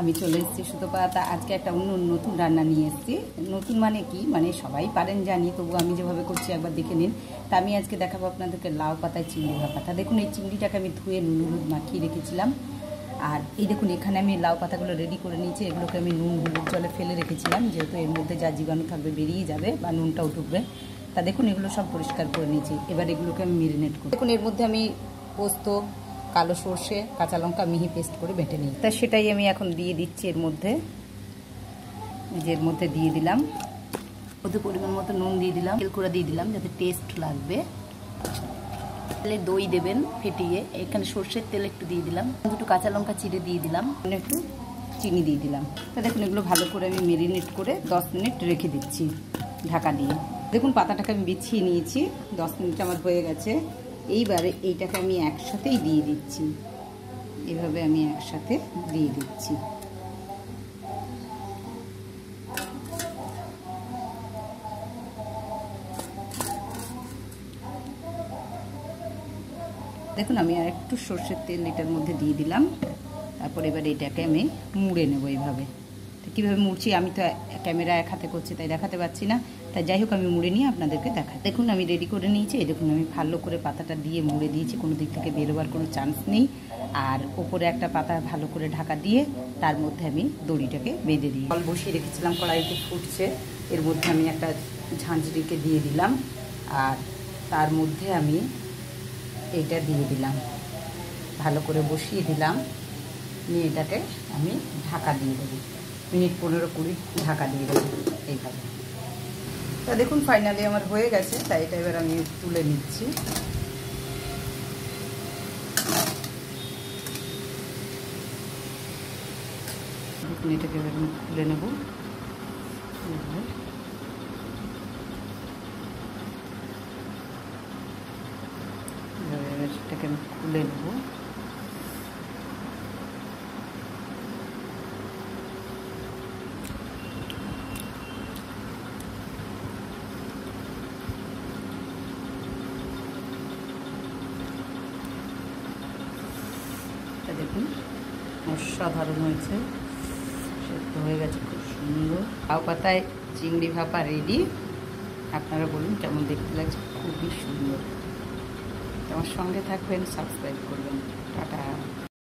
আমি চলে এসেছি সুতোপাতা। আজকে একটা নতুন রান্না নিয়ে এসেছি। নতুন মানে কি, মানে সবাই পারেন জানি, তবু আমি যেভাবে করছি একবার দেখে নিন। তা আমি আজকে দেখাবো আপনাদেরকে লাউ পাতায় চিংড়ি ভাপা। তা দেখুন, এই চিংড়িটাকে আমি ধুয়ে নুন হলুদ মাখিয়ে রেখেছিলাম। আর এই দেখুন, এখানে আমি লাউ পাতাগুলো রেডি করে নিয়েছি। এগুলোকে আমি নুন হলুদ জলে ফেলে রেখেছিলাম, যেহেতু এর মধ্যে যা জীবাণু থাকবে বেরিয়ে যাবে বা নুনটাও ঢুকবে। তা দেখুন, এগুলো সব পরিষ্কার করে নিয়েছি। এবার এগুলোকে আমি মেরিনেট করি। দেখুন, এর মধ্যে আমি পোস্ত, কালো সর্ষে, কাঁচা লঙ্কা মিহি পেস্ট করে বেটে নিই। তা সেটাই আমি এখন দিয়ে দিচ্ছি এর মধ্যে। এর মধ্যে দিয়ে দিলাম ওতে পরিমাণ মতো নুন দিয়ে দিলাম, তেল করে দিয়ে দিলাম যাতে টেস্ট লাগবে। তাহলে দই দেবেন ফেটিয়ে, এখানে সর্ষের তেল একটু দিয়ে দিলাম, দুটো কাঁচা লঙ্কা চিড়ে দিয়ে দিলাম, একটু চিনি দিয়ে দিলাম। তা দেখুন, এগুলো ভালো করে আমি মেরিনেট করে 10 মিনিট রেখে দিচ্ছি ঢাকা দিয়ে। দেখুন, পাতাটাকে আমি বিছিয়ে নিয়েছি, 10 মিনিট আমার হয়ে গেছে। এইবারে এইটাকে আমি একসাথেই দিয়ে দিচ্ছি, এভাবে আমি একসাথে দিয়ে দিচ্ছি। দেখুন, আমি আর একটু সর্ষের তেল এটার মধ্যে দিয়ে দিলাম। তারপর এবার এটাকে আমি মুড়ে নেব এইভাবে। তো কীভাবে মুড়ছি আমি তো ক্যামেরা এক হাতে করছি, তাই দেখাতে পারছি না। তাই যাই হোক, আমি মুড়ে নিয়ে আপনাদেরকে দেখাই। দেখুন, আমি রেডি করে নিয়েছি। এই দেখুন, আমি ভালো করে পাতাটা দিয়ে মুড়ে দিয়েছি, কোনো দিক থেকে বেরোবার কোনো চান্স নেই। আর ওপরে একটা পাতা ভালো করে ঢাকা দিয়ে তার মধ্যে আমি দড়িটাকে বেঁধে দিই। জল বসিয়ে রেখেছিলাম, কড়াইতে ফুটছে। এর মধ্যে আমি একটা ঝাঁঝরিকে দিয়ে দিলাম, আর তার মধ্যে আমি এইটা দিয়ে দিলাম, ভালো করে বসিয়ে দিলাম। নিয়ে এটাকে আমি ঢাকা দিয়ে দেবো, মিনিট 15-20 ঢাকা দিয়ে দেবো এইভাবে। তা দেখুন, ফাইনালি আমার হয়ে গেছে। তাই এটা এবার আমি তুলে নিচ্ছি। দেখুন, এটাকে এবার আমি খুলে নেব। এটাকে আমি খুলে নেব। দেখুন, অসাধারণ হয়েছে, সেদ্ধ হয়ে গেছে, খুব সুন্দর। লাউ পাতায় চিংড়ি ভাপা রেডি। আপনারা বলুন কেমন দেখতে লাগছে, খুবই সুন্দর। আমার সঙ্গে থাকবেন, সাবস্ক্রাইব করবেন। টাটা।